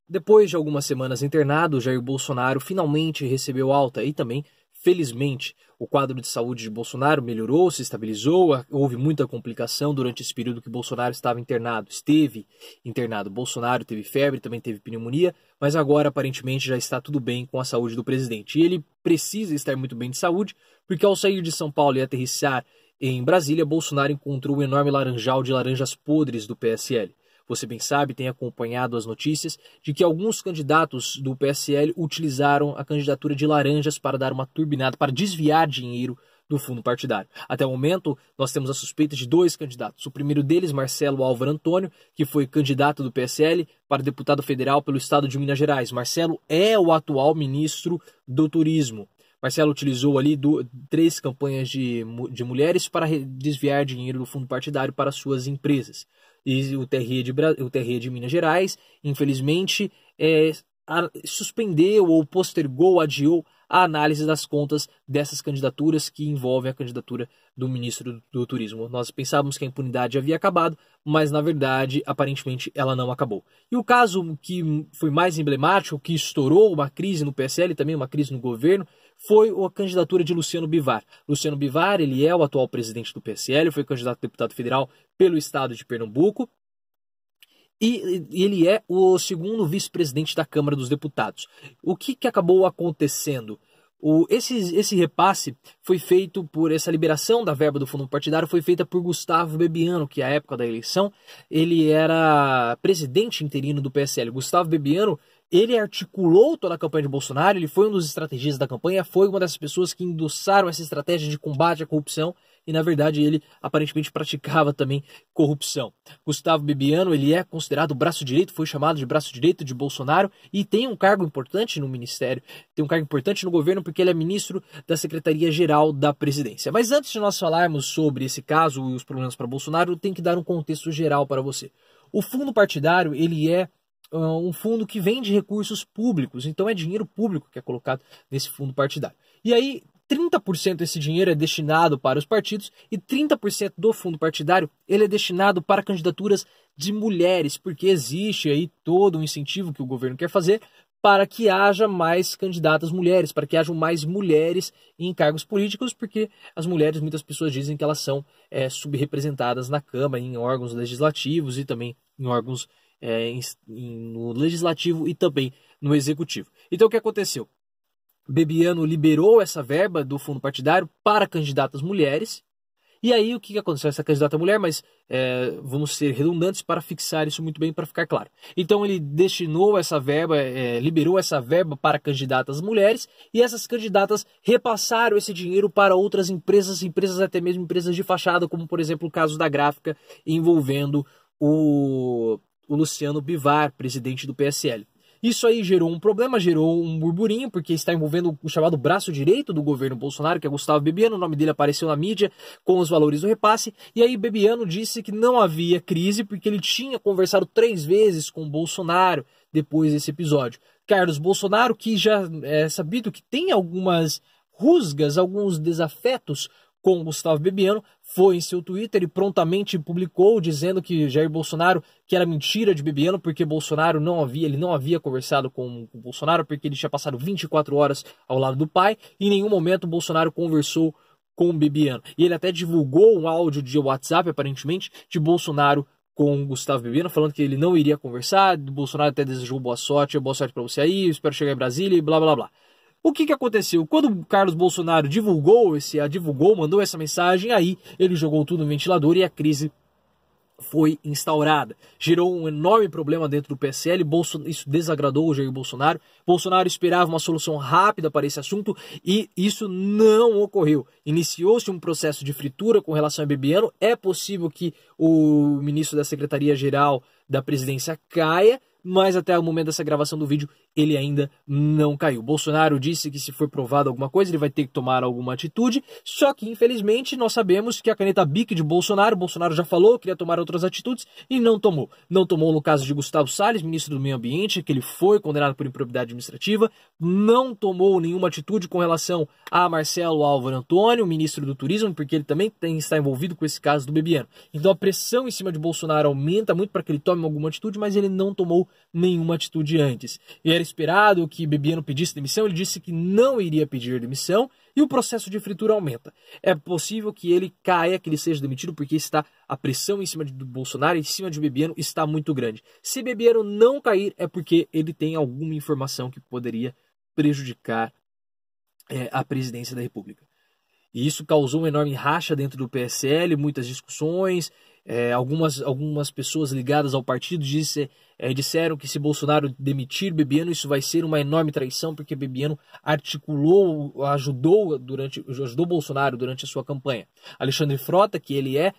Depois de algumas semanas internado, Jair Bolsonaro finalmente recebeu alta e também, felizmente, o quadro de saúde de Bolsonaro melhorou, se estabilizou, houve muita complicação durante esse período que Bolsonaro estava internado, esteve internado. Bolsonaro teve febre, também teve pneumonia, mas agora aparentemente já está tudo bem com a saúde do presidente. E ele precisa estar muito bem de saúde, porque ao sair de São Paulo e aterrissar em Brasília, Bolsonaro encontrou um enorme laranjal de laranjas podres do PSL. Você bem sabe, tem acompanhado as notícias de que alguns candidatos do PSL utilizaram a candidatura de laranjas para dar uma turbinada, para desviar dinheiro do fundo partidário. Até o momento, nós temos a suspeita de 2 candidatos. O primeiro deles, Marcelo Álvaro Antônio, que foi candidato do PSL para deputado federal pelo estado de Minas Gerais. Marcelo é o atual ministro do Turismo. Marcelo utilizou ali 3 campanhas de mulheres para desviar dinheiro do fundo partidário para suas empresas. E o TRE de Minas Gerais, infelizmente, suspendeu ou postergou, adiou a análise das contas dessas candidaturas que envolvem a candidatura do ministro do Turismo. Nós pensávamos que a impunidade havia acabado, mas na verdade, aparentemente, ela não acabou. E o caso que foi mais emblemático, que estourou uma crise no PSL e também uma crise no governo, foi a candidatura de Luciano Bivar. Luciano Bivar, ele é o atual presidente do PSL, foi candidato a deputado federal pelo estado de Pernambuco, e ele é o segundo vice-presidente da Câmara dos Deputados. O que acabou acontecendo? Esse repasse foi feito por essa liberação da verba do fundo partidário, foi feita por Gustavo Bebiano, que à época da eleição ele era presidente interino do PSL. Gustavo Bebiano, ele articulou toda a campanha de Bolsonaro, ele foi um dos estrategistas da campanha, foi uma das pessoas que endossaram essa estratégia de combate à corrupção e, na verdade, ele aparentemente praticava também corrupção. Gustavo Bebiano, ele é considerado o braço direito, foi chamado de braço direito de Bolsonaro e tem um cargo importante no ministério, tem um cargo importante no governo porque ele é ministro da Secretaria-Geral da Presidência. Mas antes de nós falarmos sobre esse caso e os problemas para Bolsonaro, eu tenho que dar um contexto geral para você. O fundo partidário, ele é um fundo que vem de recursos públicos, então é dinheiro público que é colocado nesse fundo partidário. E aí, 30% desse dinheiro é destinado para os partidos e 30% do fundo partidário ele é destinado para candidaturas de mulheres, porque existe aí todo um incentivo que o governo quer fazer para que haja mais candidatas mulheres, para que hajam mais mulheres em cargos políticos, porque as mulheres, muitas pessoas dizem que elas são subrepresentadas na Câmara, em órgãos legislativos e também em órgãos no legislativo e também no executivo. Então o que aconteceu? Bebiano liberou essa verba do fundo partidário para candidatas mulheres. E aí o que aconteceu? Essa candidata mulher, mas vamos ser redundantes para fixar isso muito bem, para ficar claro. Então ele destinou essa verba, liberou essa verba para candidatas mulheres e essas candidatas repassaram esse dinheiro para outras empresas até mesmo empresas de fachada, como por exemplo o caso da Gráfica envolvendo o Luciano Bivar, presidente do PSL. Isso aí gerou um problema, gerou um burburinho, porque está envolvendo o chamado braço direito do governo Bolsonaro, que é Gustavo Bebiano, o nome dele apareceu na mídia com os valores do repasse, e aí Bebiano disse que não havia crise, porque ele tinha conversado 3 vezes com Bolsonaro depois desse episódio. Carlos Bolsonaro, que já é sabido que tem algumas rusgas, alguns desafetos com Gustavo Bebiano, foi em seu Twitter e prontamente publicou dizendo que Jair Bolsonaro, que era mentira de Bebiano, porque Bolsonaro ele não havia conversado com o Bolsonaro, porque ele tinha passado 24 horas ao lado do pai, e em nenhum momento Bolsonaro conversou com o Bebiano. E ele até divulgou um áudio de WhatsApp, aparentemente, de Bolsonaro com Gustavo Bebiano, falando que ele não iria conversar, Bolsonaro até desejou boa sorte para você aí, espero chegar em Brasília e blá blá blá. O que aconteceu? Quando o Carlos Bolsonaro mandou essa mensagem, aí ele jogou tudo no ventilador e a crise foi instaurada. Gerou um enorme problema dentro do PSL, isso desagradou o Jair Bolsonaro. Bolsonaro esperava uma solução rápida para esse assunto e isso não ocorreu. Iniciou-se um processo de fritura com relação a Bebiano. É possível que o ministro da Secretaria-Geral da Presidência caia, mas até o momento dessa gravação do vídeo ele ainda não caiu. Bolsonaro disse que se for provado alguma coisa ele vai ter que tomar alguma atitude, só que infelizmente nós sabemos que a caneta BIC de Bolsonaro já falou que queria tomar outras atitudes e não tomou. Não tomou no caso de Gustavo Salles, ministro do Meio Ambiente, que ele foi condenado por improbidade administrativa, não tomou nenhuma atitude com relação a Marcelo Álvaro Antônio, ministro do Turismo, porque ele também está envolvido com esse caso do Bebiano. Então a pressão em cima de Bolsonaro aumenta muito para que ele tome alguma atitude, mas ele não tomou nenhuma atitude antes. E era esperado que Bebiano pedisse demissão, ele disse que não iria pedir demissão e o processo de fritura aumenta. É possível que ele caia, que ele seja demitido, porque a pressão em cima do Bolsonaro, em cima de Bebiano, está muito grande. Se Bebiano não cair, é porque ele tem alguma informação que poderia prejudicar a presidência da República. E isso causou uma enorme racha dentro do PSL, muitas discussões. Algumas pessoas ligadas ao partido disseram que se Bolsonaro demitir Bebiano, isso vai ser uma enorme traição, porque Bebiano ajudou Bolsonaro durante a sua campanha. Alexandre Frota, que ele é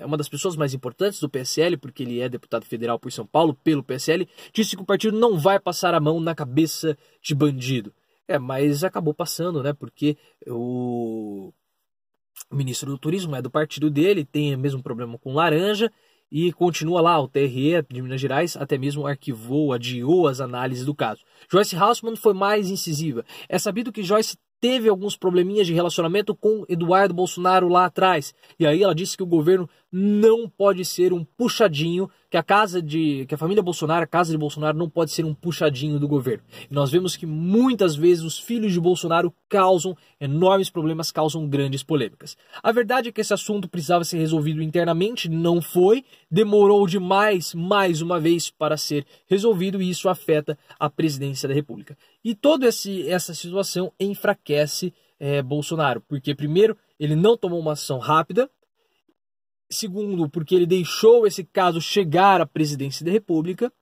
uma das pessoas mais importantes do PSL, porque ele é deputado federal por São Paulo, pelo PSL, disse que o partido não vai passar a mão na cabeça de bandido. Mas acabou passando, né? Porque o ministro do Turismo é do partido dele, tem o mesmo problema com laranja e continua lá. O TRE de Minas Gerais até mesmo adiou as análises do caso. Joyce Hasselmann foi mais incisiva. É sabido que Joyce teve alguns probleminhas de relacionamento com Eduardo Bolsonaro lá atrás. E aí ela disse que o governo não pode ser um puxadinho, que a família Bolsonaro, a casa de Bolsonaro não pode ser um puxadinho do governo. E nós vemos que muitas vezes os filhos de Bolsonaro causam enormes problemas, causam grandes polêmicas. A verdade é que esse assunto precisava ser resolvido internamente, não foi, demorou demais, mais uma vez, para ser resolvido e isso afeta a presidência da República. E toda essa situação enfraquece Bolsonaro, porque primeiro, ele não tomou uma ação rápida, segundo, porque ele deixou esse caso chegar à presidência da República,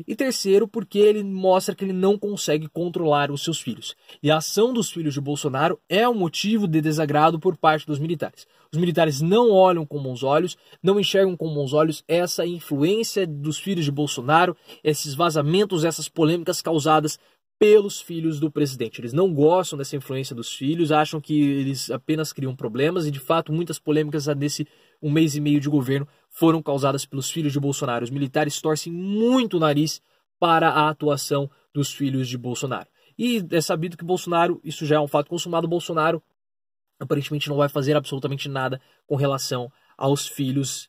e terceiro, porque ele mostra que ele não consegue controlar os seus filhos. E a ação dos filhos de Bolsonaro é um motivo de desagrado por parte dos militares. Os militares não olham com bons olhos, não enxergam com bons olhos essa influência dos filhos de Bolsonaro, esses vazamentos, essas polêmicas causadas pelos filhos do presidente. Eles não gostam dessa influência dos filhos, acham que eles apenas criam problemas e, de fato, muitas polêmicas nesse 1 mês e meio de governo foram causadas pelos filhos de Bolsonaro. Os militares torcem muito o nariz para a atuação dos filhos de Bolsonaro. E é sabido que Bolsonaro, isso já é um fato consumado, Bolsonaro aparentemente não vai fazer absolutamente nada com relação aos filhos,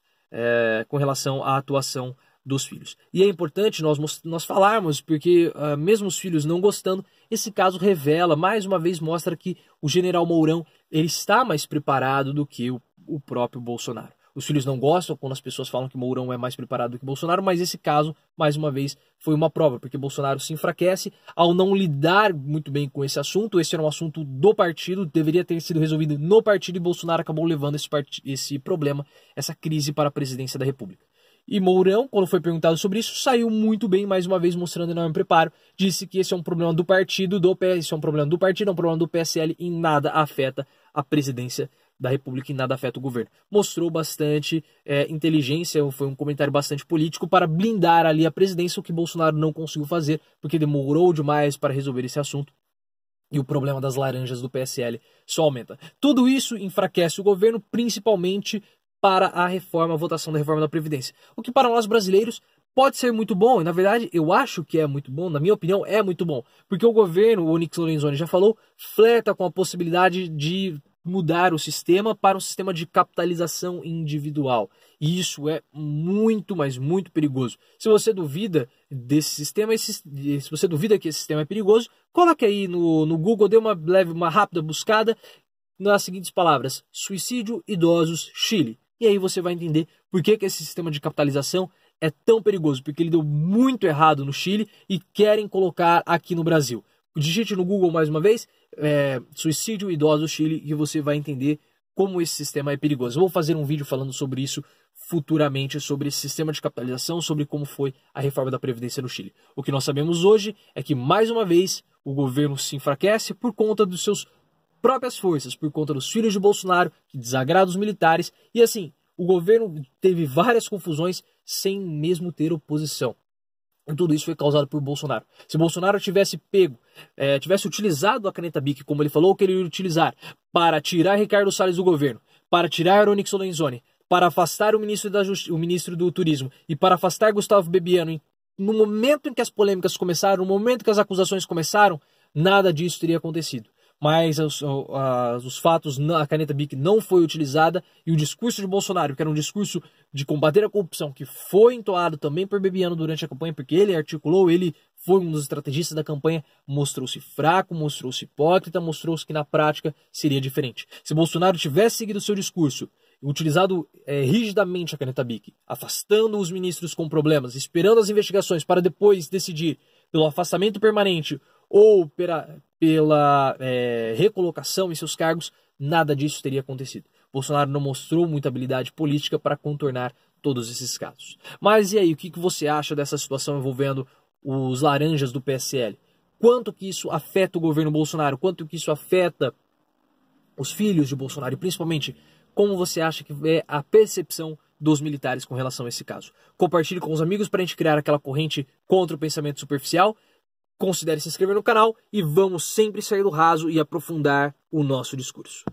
com relação à atuação dos filhos. E é importante nós falarmos, porque mesmo os filhos não gostando, esse caso revela, mais uma vez mostra que o general Mourão ele está mais preparado do que o próprio Bolsonaro. Os filhos não gostam quando as pessoas falam que Mourão é mais preparado do que Bolsonaro, mas esse caso, mais uma vez, foi uma prova, porque Bolsonaro se enfraquece ao não lidar muito bem com esse assunto. Esse era um assunto do partido, deveria ter sido resolvido no partido e Bolsonaro acabou levando esse problema, essa crise para a presidência da República. E Mourão, quando foi perguntado sobre isso, saiu muito bem, mais uma vez mostrando enorme preparo. Disse que esse é um problema do partido, é um problema do PSL e nada afeta a presidência da República e nada afeta o governo. Mostrou bastante inteligência, foi um comentário bastante político para blindar ali a presidência, o que Bolsonaro não conseguiu fazer, porque demorou demais para resolver esse assunto. E o problema das laranjas do PSL só aumenta. Tudo isso enfraquece o governo, principalmente para a votação da reforma da Previdência. O que para nós brasileiros pode ser muito bom, e na verdade eu acho que é muito bom, na minha opinião é muito bom, porque o governo, o Onyx Lorenzoni já falou, flerta com a possibilidade de mudar o sistema para um sistema de capitalização individual. E isso é muito, mas muito perigoso. Se você duvida desse sistema, se você duvida que esse sistema é perigoso, coloque aí no Google, dê uma rápida buscada nas seguintes palavras: suicídio idosos Chile. E aí você vai entender por que esse sistema de capitalização é tão perigoso, porque ele deu muito errado no Chile e querem colocar aqui no Brasil. Digite no Google mais uma vez, suicídio idosos Chile, e você vai entender como esse sistema é perigoso. Eu vou fazer um vídeo falando sobre isso futuramente, sobre esse sistema de capitalização, sobre como foi a reforma da Previdência no Chile. O que nós sabemos hoje é que, mais uma vez, o governo se enfraquece por conta dos seus próprias forças, por conta dos filhos de Bolsonaro, que desagrada os militares, e assim, o governo teve várias confusões sem mesmo ter oposição. E tudo isso foi causado por Bolsonaro. Se Bolsonaro tivesse tivesse utilizado a caneta BIC, como ele falou que ele ia utilizar, para tirar Ricardo Salles do governo, para tirar Onyx Lorenzoni, para afastar o ministro do Turismo e para afastar Gustavo Bebiano, no momento em que as polêmicas começaram, no momento que as acusações começaram, nada disso teria acontecido. mas os fatos, a caneta BIC não foi utilizada e o discurso de Bolsonaro, que era um discurso de combater a corrupção, que foi entoado também por Bebiano durante a campanha, porque ele articulou, ele foi um dos estrategistas da campanha, mostrou-se fraco, mostrou-se hipócrita, mostrou-se que na prática seria diferente. Se Bolsonaro tivesse seguido seu discurso, utilizado rigidamente a caneta BIC, afastando os ministros com problemas, esperando as investigações para depois decidir pelo afastamento permanente ou pela recolocação em seus cargos, nada disso teria acontecido. Bolsonaro não mostrou muita habilidade política para contornar todos esses casos. Mas e aí, o que você acha dessa situação envolvendo os laranjas do PSL? Quanto que isso afeta o governo Bolsonaro? Quanto que isso afeta os filhos de Bolsonaro? E principalmente, como você acha que é a percepção dos militares com relação a esse caso? Compartilhe com os amigos para a gente criar aquela corrente contra o pensamento superficial. Considere se inscrever no canal e vamos sempre sair do raso e aprofundar o nosso discurso.